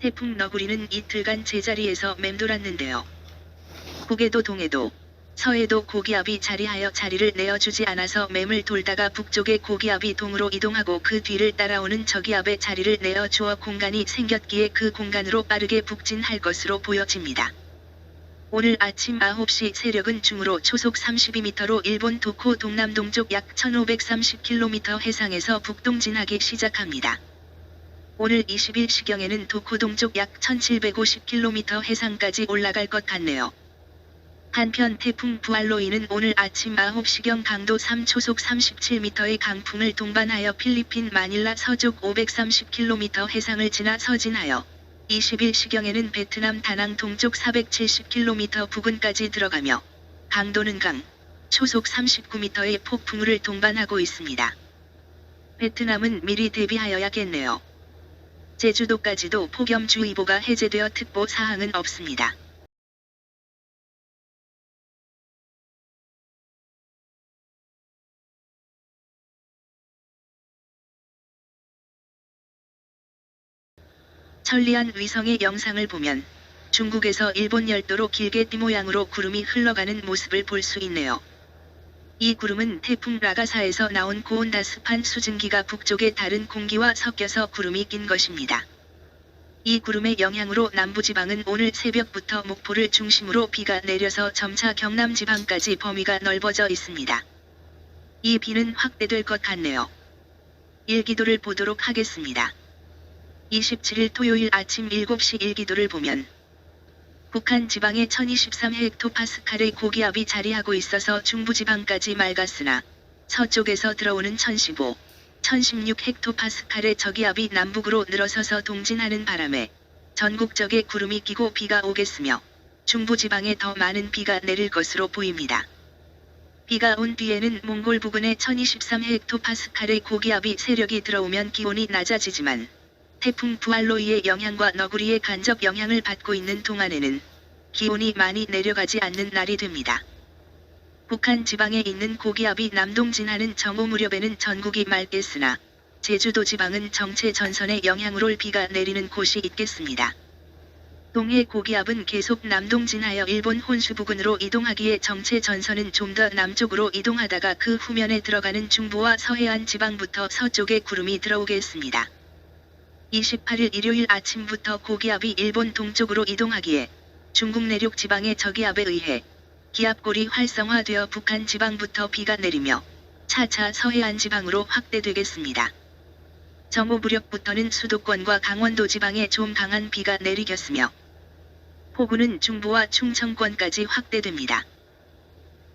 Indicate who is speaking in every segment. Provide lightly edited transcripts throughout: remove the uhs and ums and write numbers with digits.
Speaker 1: 태풍 너구리는 이틀간 제자리에서 맴돌았는데요. 북에도 동해도, 서해도 고기압이 자리하여 자리를 내어주지 않아서 맴을 돌다가 북쪽의 고기압이 동으로 이동하고 그 뒤를 따라오는 저기압에 자리를 내어주어 공간이 생겼기에 그 공간으로 빠르게 북진할 것으로 보여집니다. 오늘 아침 9시 세력은 중으로 초속 32m로 일본 도코 동남동쪽 약 1530km 해상에서 북동진하기 시작합니다. 오늘 20일 시경에는 도코 동쪽 약 1750km 해상까지 올라갈 것 같네요. 한편 태풍 부알로이는 오늘 아침 9시경 강도 3 초속 37m의 강풍을 동반하여 필리핀 마닐라 서쪽 530km 해상을 지나 서진하여 20일 시경에는 베트남 다낭 동쪽 470km 부근까지 들어가며 강도는 강, 초속 39m의 폭풍우를 동반하고 있습니다. 베트남은 미리 대비하여야겠네요. 제주도까지도 폭염주의보가 해제되어 특보 사항은 없습니다. 천리안 위성의 영상을 보면 중국에서 일본 열도로 길게 띠 모양으로 구름이 흘러가는 모습을 볼 수 있네요. 이 구름은 태풍 라가사에서 나온 고온다습한 수증기가 북쪽의 다른 공기와 섞여서 구름이 낀 것입니다. 이 구름의 영향으로 남부지방은 오늘 새벽부터 목포를 중심으로 비가 내려서 점차 경남지방까지 범위가 넓어져 있습니다. 이 비는 확대될 것 같네요. 일기도를 보도록 하겠습니다. 27일 토요일 아침 7시 일기도를 보면 북한 지방에 1023헥토파스칼의 고기압이 자리하고 있어서 중부지방까지 맑았으나 서쪽에서 들어오는 1015, 1016헥토파스칼의 저기압이 남북으로 늘어서서 동진하는 바람에 전국적에 구름이 끼고 비가 오겠으며 중부지방에 더 많은 비가 내릴 것으로 보입니다. 비가 온 뒤에는 몽골 부근에 1023헥토파스칼의 고기압이 세력이 들어오면 기온이 낮아지지만 태풍 부알로이의 영향과 너구리의 간접 영향을 받고 있는 동안에는 기온이 많이 내려가지 않는 날이 됩니다. 북한 지방에 있는 고기압이 남동진하는 정오 무렵에는 전국이 맑겠으나 제주도 지방은 정체 전선의 영향으로 비가 내리는 곳이 있겠습니다. 동해 고기압은 계속 남동진하여 일본 혼수 부근으로 이동하기에 정체 전선은 좀 더 남쪽으로 이동하다가 그 후면에 들어가는 중부와 서해안 지방부터 서쪽에 구름이 들어오겠습니다. 28일 일요일 아침부터 고기압이 일본 동쪽으로 이동하기에 중국 내륙 지방의 저기압에 의해 기압골이 활성화되어 북한 지방부터 비가 내리며 차차 서해안 지방으로 확대되겠습니다. 정오 무렵부터는 수도권과 강원도 지방에 좀 강한 비가 내리겠으며 폭우는 중부와 충청권까지 확대됩니다.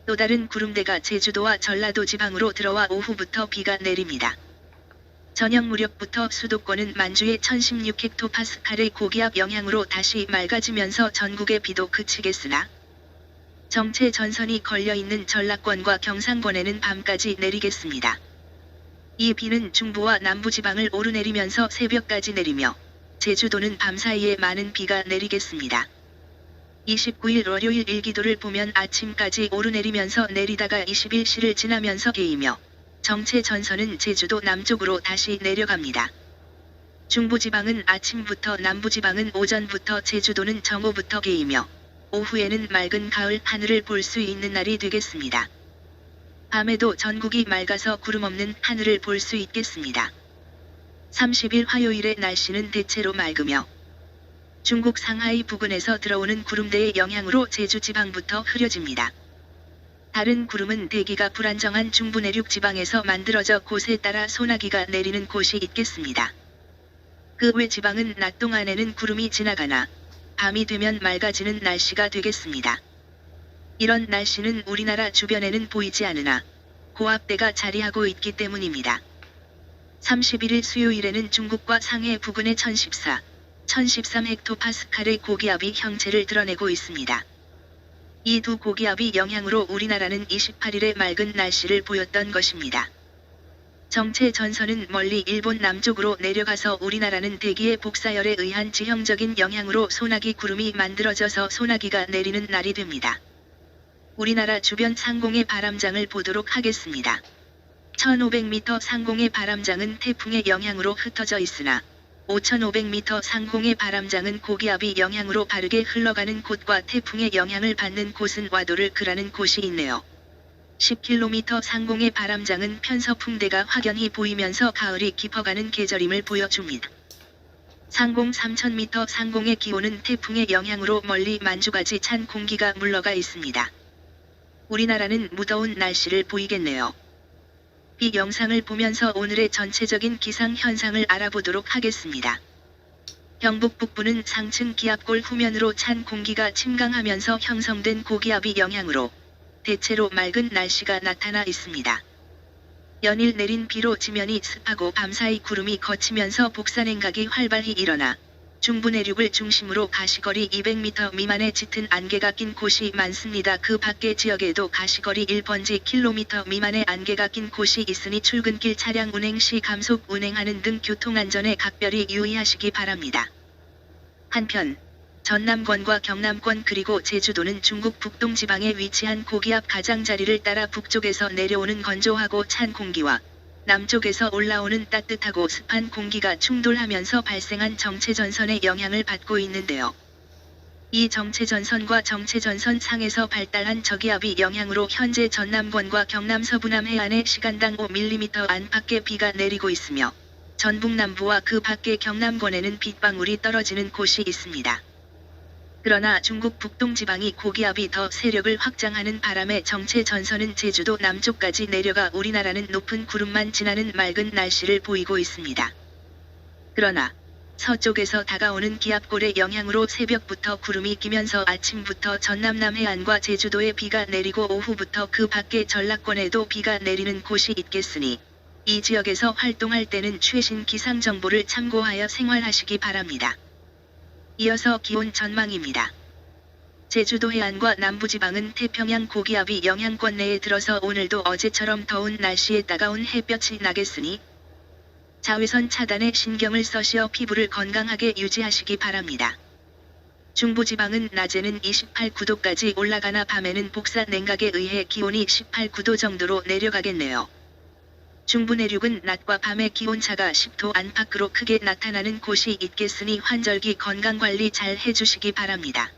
Speaker 1: 또 다른 구름대가 제주도와 전라도 지방으로 들어와 오후부터 비가 내립니다. 저녁 무렵부터 수도권은 만주의 1016헥토파스칼의 고기압 영향으로 다시 맑아지면서 전국의 비도 그치겠으나 정체 전선이 걸려있는 전라권과 경상권에는 밤까지 내리겠습니다. 이 비는 중부와 남부지방을 오르내리면서 새벽까지 내리며 제주도는 밤사이에 많은 비가 내리겠습니다. 29일 월요일 일기도를 보면 아침까지 오르내리면서 내리다가 21시를 지나면서 개이며 정체 전선은 제주도 남쪽으로 다시 내려갑니다. 중부지방은 아침부터 남부지방은 오전부터 제주도는 정오부터 개이며 오후에는 맑은 가을 하늘을 볼 수 있는 날이 되겠습니다. 밤에도 전국이 맑아서 구름 없는 하늘을 볼 수 있겠습니다. 30일 화요일의 날씨는 대체로 맑으며 중국 상하이 부근에서 들어오는 구름대의 영향으로 제주지방부터 흐려집니다. 다른 구름은 대기가 불안정한 중부 내륙 지방에서 만들어져 곳에 따라 소나기가 내리는 곳이 있겠습니다. 그 외 지방은 낮 동안에는 구름이 지나가나 밤이 되면 맑아지는 날씨가 되겠습니다. 이런 날씨는 우리나라 주변에는 보이지 않으나 고압대가 자리하고 있기 때문입니다. 31일 수요일에는 중국과 상해 부근의 1014, 1013헥토파스칼의 고기압이 형체를 드러내고 있습니다. 이 두 고기압이 영향으로 우리나라는 28일에 맑은 날씨를 보였던 것입니다. 정체 전선은 멀리 일본 남쪽으로 내려가서 우리나라는 대기의 복사열에 의한 지형적인 영향으로 소나기 구름이 만들어져서 소나기가 내리는 날이 됩니다. 우리나라 주변 상공의 바람장을 보도록 하겠습니다. 1500m 상공의 바람장은 태풍의 영향으로 흩어져 있으나 5,500m 상공의 바람장은 고기압이 영향으로 바르게 흘러가는 곳과 태풍의 영향을 받는 곳은 와도를 그라는 곳이 있네요. 10km 상공의 바람장은 편서풍대가 확연히 보이면서 가을이 깊어가는 계절임을 보여줍니다. 상공 3,000m 상공의 기온은 태풍의 영향으로 멀리 만주까지 찬 공기가 물러가 있습니다. 우리나라는 무더운 날씨를 보이겠네요. 이 영상을 보면서 오늘의 전체적인 기상 현상을 알아보도록 하겠습니다. 경북 북부는 상층 기압골 후면으로 찬 공기가 침강하면서 형성된 고기압이 영향으로 대체로 맑은 날씨가 나타나 있습니다. 연일 내린 비로 지면이 습하고 밤사이 구름이 걷히면서 복사냉각이 활발히 일어나 중부 내륙을 중심으로 가시거리 200m 미만의 짙은 안개가 낀 곳이 많습니다. 그 밖의 지역에도 가시거리 1번지 km 미만의 안개가 낀 곳이 있으니 출근길 차량 운행 시 감속 운행하는 등 교통안전에 각별히 유의하시기 바랍니다. 한편 전남권과 경남권 그리고 제주도는 중국 북동지방에 위치한 고기압 가장자리를 따라 북쪽에서 내려오는 건조하고 찬 공기와 남쪽에서 올라오는 따뜻하고 습한 공기가 충돌하면서 발생한 정체전선의 영향을 받고 있는데요. 이 정체전선과 정체전선 상에서 발달한 저기압이 영향으로 현재 전남권과 경남 서부남 해안에 시간당 5mm 안팎의 비가 내리고 있으며 전북 남부와 그 밖의 경남권에는 빗방울이 떨어지는 곳이 있습니다. 그러나 중국 북동지방이 고기압이 더 세력을 확장하는 바람에 정체전선은 제주도 남쪽까지 내려가 우리나라는 높은 구름만 지나는 맑은 날씨를 보이고 있습니다. 그러나 서쪽에서 다가오는 기압골의 영향으로 새벽부터 구름이 끼면서 아침부터 전남 남해안과 제주도에 비가 내리고 오후부터 그 밖의 전라권에도 비가 내리는 곳이 있겠으니 이 지역에서 활동할 때는 최신 기상 정보를 참고하여 생활하시기 바랍니다. 이어서 기온 전망입니다. 제주도 해안과 남부지방은 태평양 고기압이 영향권 내에 들어서 오늘도 어제처럼 더운 날씨에 따가운 햇볕이 나겠으니 자외선 차단에 신경을 써시어 피부를 건강하게 유지하시기 바랍니다. 중부지방은 낮에는 28, 9도까지 올라가나 밤에는 복사 냉각에 의해 기온이 18, 9도 정도로 내려가겠네요. 중부 내륙은 낮과 밤의 기온차가 10도 안팎으로 크게 나타나는 곳이 있겠으니 환절기 건강관리 잘 해주시기 바랍니다.